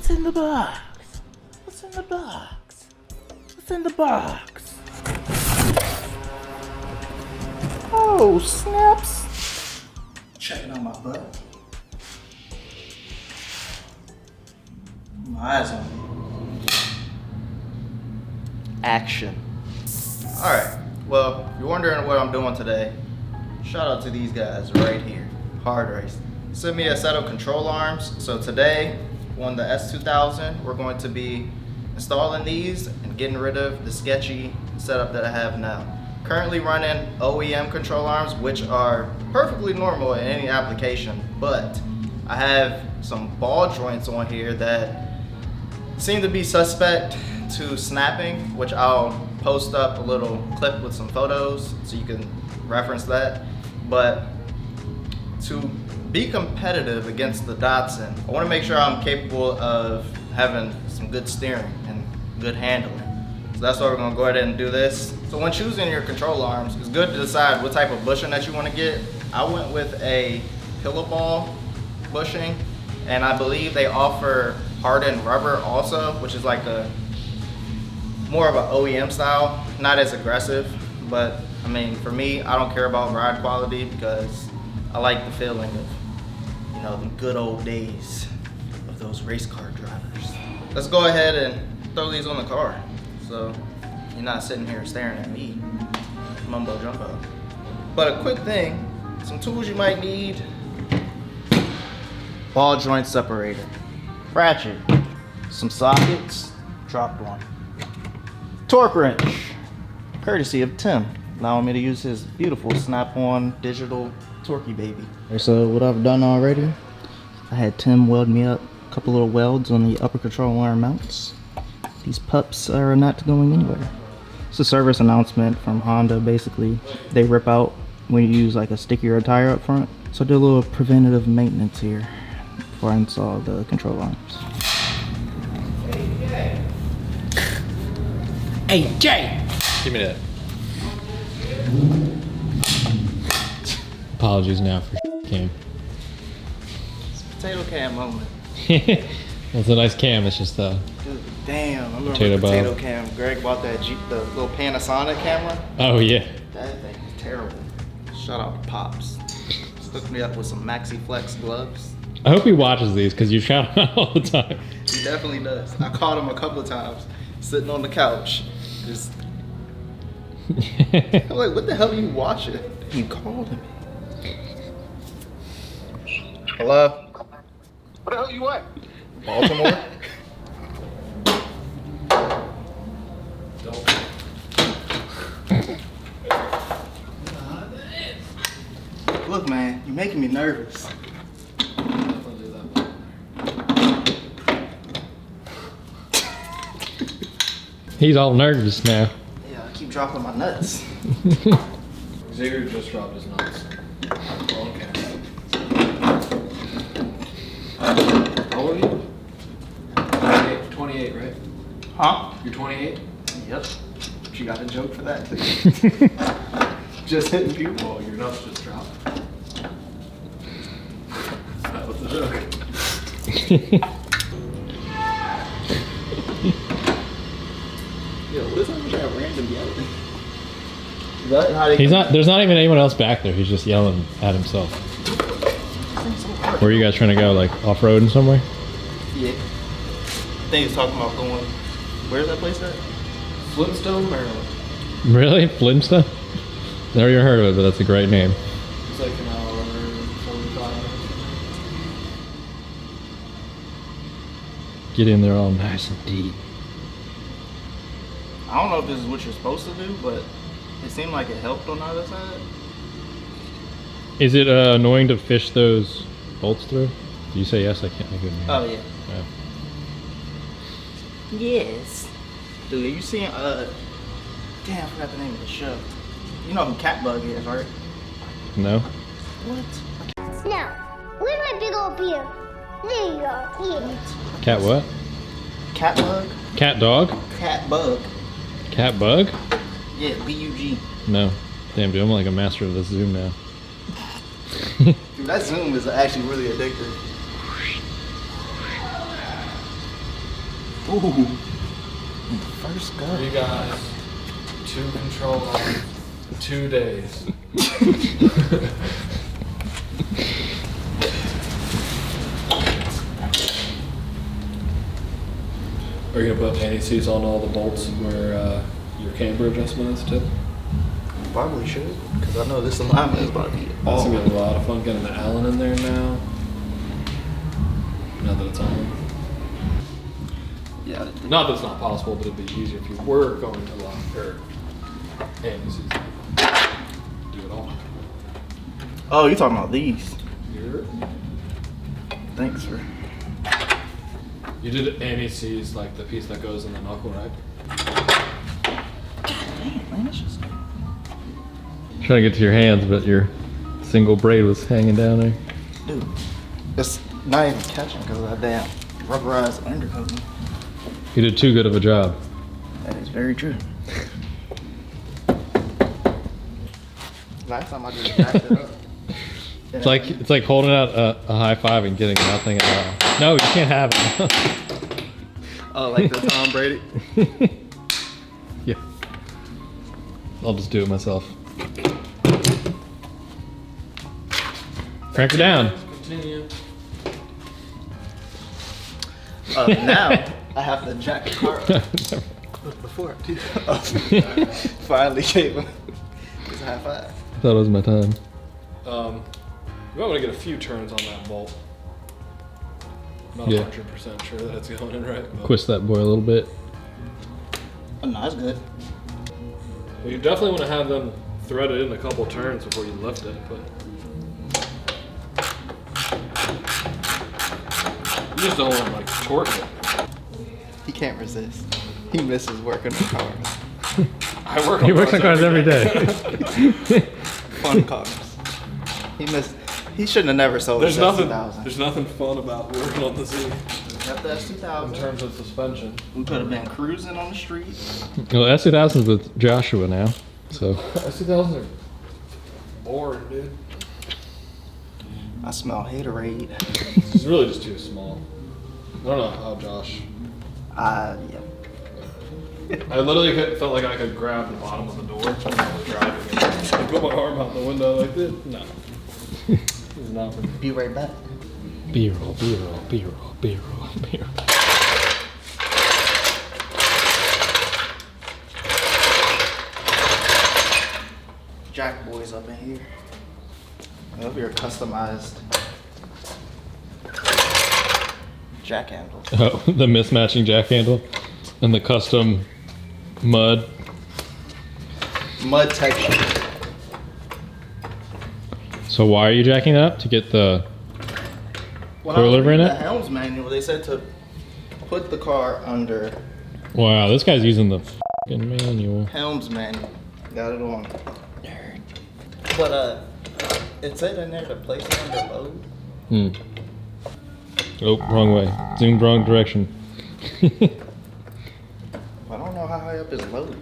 What's in the box? What's in the box? What's in the box? Oh, snaps. Checking on my butt. My eyes on me. Action. Alright, well, if you're wondering what I'm doing today, shout out to these guys right here, Hardrace. Sent me a set of control arms, so today, on the S2000, we're going to be installing these and getting rid of the sketchy setup that I have now. Currently running OEM control arms, which are perfectly normal in any application, but I have some ball joints on here that seem to be suspect to snapping, which I'll post up a little clip with some photos so you can reference that. But to be competitive against the Datsun, I want to make sure I'm capable of having some good steering and good handling. So that's why we're going to go ahead and do this. So when choosing your control arms, it's good to decide what type of bushing that you want to get. I went with a pillow ball bushing, and I believe they offer hardened rubber also, which is like a more of an OEM style, not as aggressive, but I mean, for me, I don't care about ride quality because I like the feeling of, you know, the good old days of those race car drivers. Let's go ahead and throw these on the car, so you're not sitting here staring at me, mumbo jumbo. But a quick thing, some tools you might need: ball joint separator, ratchet, some sockets, dropped one, torque wrench, courtesy of Tim, allowing me to use his beautiful snap-on digital torquey baby. So what I've done already, I had Tim weld me up a couple little welds on the upper control arm mounts. These pups are not going anywhere. It's a service announcement from Honda. Basically, they rip out when you use like a stickier tire up front. So I did a little preventative maintenance here before I install the control arms. Hey, Jay! Give me that. Apologies now for cam. It's a potato cam moment. It's a nice cam, it's just Dude, damn, I remember potato cam. Greg bought that the little Panasonic camera. Oh yeah. That thing is terrible. Shout out to Pops. Just hooked me up with some Maxi Flex gloves. I hope he watches these because you shout him out all the time. He definitely does. I caught him a couple of times sitting on the couch. Just I'm like, what the hell are you watching? He called him. Hello? What the hell you at? Baltimore? Look, man, you're making me nervous. He's all nervous now. Yeah, I keep dropping my nuts. Xavier just dropped his nuts. Okay. How old are you? 28, right? Huh? You're 28? Yep. But you got a joke for that, too. Just hitting people. Oh, your nuts just dropped. That was the joke. Yo, what is up with that random yelling? Is that how they He's not. There's not even anyone else back there. He's just yelling at himself. Where are you guys trying to go? Like off-roading somewhere? Yeah. I think he's talking about going. Where's that place at? Flintstone, Maryland. Really, Flintstone? Never even heard of it, but that's a great name. It's like an hour and 45 minutes. Get in there all nice and deep. I don't know if this is what you're supposed to do, but it seemed like it helped on the other side. Is it annoying to fish those bolts through? Do you say yes? I couldn't hear. Oh yeah. Yeah. Yes. Dude, are you seeing damn, I forgot the name of the show. You know who Catbug is, right? No. What? Now, where's my big old beer? There you are. Yeah. Cat what? Catbug? Cat dog? Catbug. Cat bug? Yeah, B-U-G. No. Damn, dude, I'm like a master of this zoom now. Dude, that zoom is actually really addictive. Ooh. First go. 3 guys, 2 control arms, 2 days. Are you gonna put anti-seize on all the bolts where your camber adjustment is too? Probably should, because I know this alignment is about to be That's gonna be a lot of fun getting the Allen in there now. Now that it's on. Yeah. Not that it's not possible, but it'd be easier if you were going to lock or anti-seize. Do it all. Oh, you talking about these? Here. Thanks for. You did anti-seize like the piece that goes in the knuckle, right? Damn, man, it's just. Trying to get to your hands, but your single braid was hanging down there. Dude, it's not even catching because of that damn rubberized undercover. You did too good of a job. That is very true. Last time I just jacked it up. It's like holding out a high five and getting nothing at all. No, you can't have it. Oh, like the Tom Brady? Yeah. I'll just do it myself. Crank her down. Continue. Now I have to jack the car up. Before finally gave him his high five. I thought it was my time. You might want to get a few turns on that bolt. I'm not Yeah. 100% sure that it's going in right. But Twist that boy a little bit. Oh, no, that's good. well, you definitely want to have them threaded in a couple turns before you lift it. But you just don't want to like torque it. He can't resist. He misses working on cars. I work on He works on cars every day. Fun cars. He shouldn't have never sold There's the nothing. S2000. There's nothing fun about working on the Z Got the in S2000. terms of suspension. We could have been cruising on the street. Well, S2000's with Joshua now, so S2000s are boring, dude. I smell haterade. It's really just too small. I don't know how Josh. Yeah. I literally felt like I could grab the bottom of the door when I was driving and put my arm out the window like this. No. This is not for me. Be right back. B-roll, B-roll, B-roll, B-roll, B-roll. Jack boys up in here. I love your customized jack handles. Oh, the mismatching jack handle and the custom mud. Mud texture. So why are you jacking that up? To get the When I was coilover in reading it? the Helms manual, they said to put the car under Wow, this guy's using the f***ing manual. Helms manual. Got it on. But it said in there to place it under load. Oh, wrong way. Zoomed wrong direction. I don't know how high up is load.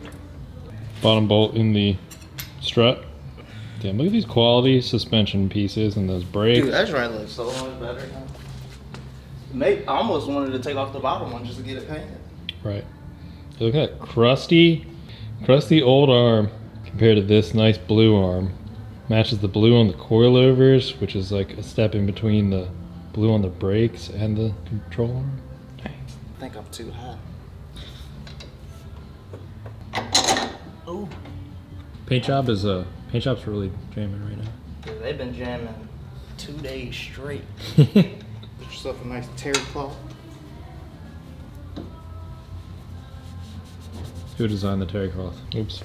Bottom bolt in the strut. Damn, look at these quality suspension pieces and those brakes. Dude, that right looks so much better now. Mate, I almost wanted to take off the bottom one just to get it painted. Right. Look at that crusty old arm compared to this nice blue arm. Matches the blue on the coilovers, which is like a step in between the blue on the brakes and the control arm. I think I'm too high. Oh, Paint job's really jamming right now. dude, they've been jamming 2 days straight. Get yourself a nice terry cloth. Who designed the terry cloth? Oops.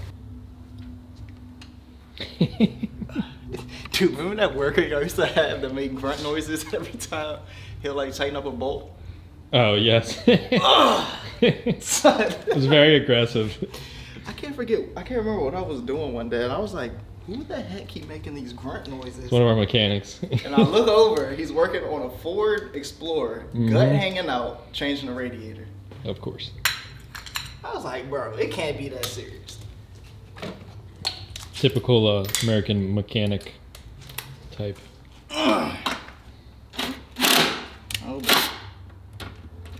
Dude, remember that worker you used to have that made grunt noises every time he'll like tighten up a bolt? Oh yes. Son. It was very aggressive. I can't remember what I was doing one day, and I was like, who the heck keep making these grunt noises? It's one of our mechanics. And I look over, he's working on a Ford Explorer, gut hanging out, changing the radiator. Of course. I was like, bro, it can't be that serious. Typical American mechanic type. Oh,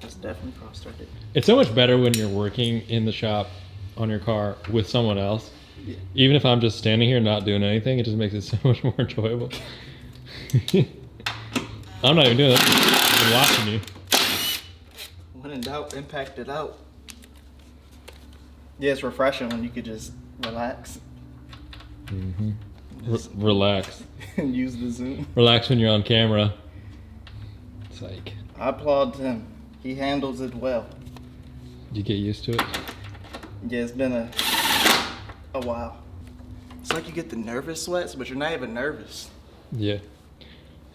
that's definitely cross-threaded. It's so much better when you're working in the shop on your car with someone else. Yeah. Even if I'm just standing here not doing anything, it just makes it so much more enjoyable. I'm not even doing that. I'm watching you. When in doubt, impact it out. Yeah, it's refreshing when you could just relax. Relax. And use the zoom. Relax when you're on camera. It's like, I applaud him. He handles it well. you get used to it. Yeah, it's been a while. It's like you get the nervous sweats, but you're not even nervous. Yeah.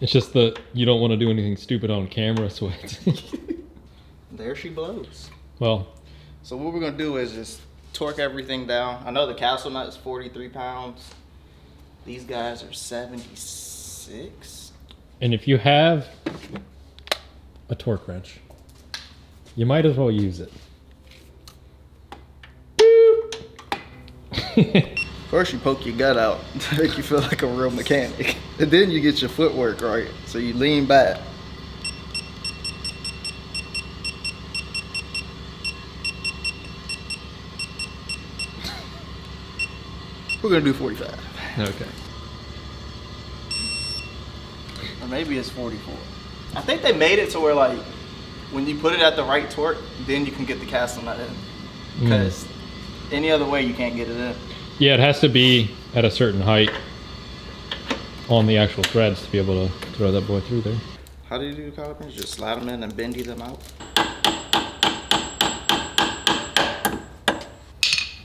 It's just that you don't want to do anything stupid on camera sweats. There she blows. Well, So what we're gonna do is just torque everything down. I know the castle nut is 43 pounds. These guys are 76. and if you have a torque wrench, you might as well use it. First you poke your gut out to make you feel like a real mechanic. And then you get your footwork right. So you lean back. We're gonna do 45. Okay. Or maybe it's 44. I think they made it to where like, when you put it at the right torque, then you can get the castle nut in. Because any other way you can't get it in. Yeah, it has to be at a certain height on the actual threads to be able to throw that boy through there. How do you do collar pins? Just slide them in and bendy them out?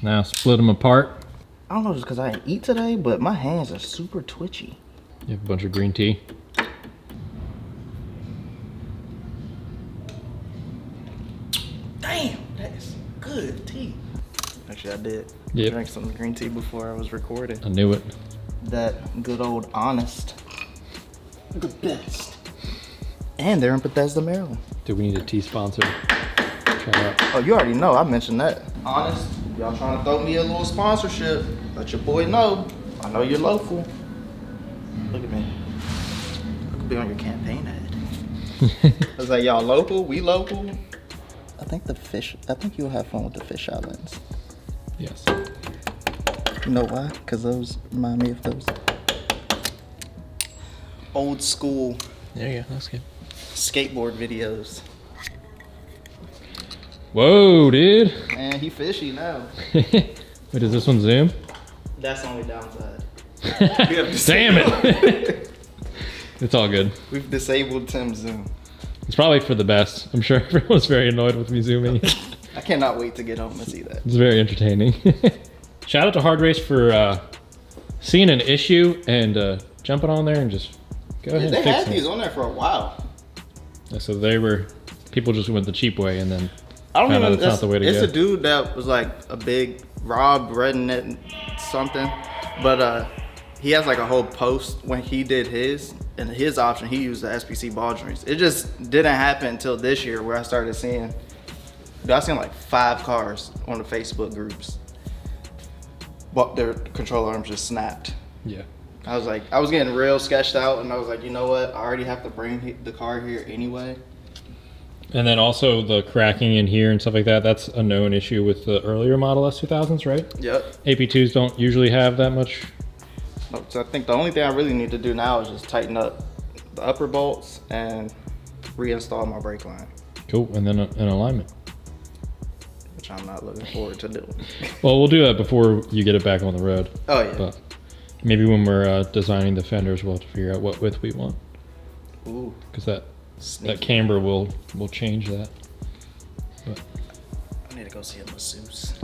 Now split them apart. I don't know if it's because I didn't eat today, but my hands are super twitchy. You have a bunch of green tea. Damn, that is good tea. Actually, I did. Yep. Drank some green tea before I was recording. I knew it. That good old Honest. The best. And they're in Bethesda, Maryland. Do we need a tea sponsor? Try out. Oh, you already know. I mentioned that. Honest, y'all trying to throw me a little sponsorship. Let your boy know. I know you're local. Look at me. I could be on your campaign ad. I was like, y'all local? We local? I think you'll have fun with the fish islands. Yes. You know why? Because those remind me of those old school There you go. That's good. skateboard videos. Whoa, dude. Man, he fishy now. Wait, does this one zoom? That's the only downside. Damn it. It's all good. We've disabled Tim's Zoom. It's probably for the best. I'm sure everyone's very annoyed with me zooming. I cannot wait to get home and see that. It's very entertaining. Shout out to Hardrace for seeing an issue and jumping on there and just go ahead They and fix had it. these on there for a while. Yeah, so people just went the cheap way and then I don't found know. out it's not the way to It's go. a dude that was like a big Rob Redneck something, but he has like a whole post when he did his, and his option he used the SPC ball joints. It just didn't happen until this year where I started seeing. I seen like 5 cars on the Facebook groups, but their control arms just snapped. Yeah. I was like, I was getting real sketched out, and I was like, you know what? I already have to bring the car here anyway. And then also the cracking in here and stuff like that, that's a known issue with the earlier Model S2000s, right? Yep. AP2s don't usually have that much. So I think the only thing I really need to do now is just tighten up the upper bolts and reinstall my brake line, Cool, and then an alignment. which I'm not looking forward to doing. Well, we'll do that before you get it back on the road. Oh yeah. But maybe when we're designing the fenders, we'll have to figure out what width we want. Ooh. Because that Sneaky. camber will change that. But I need to go see a masseuse.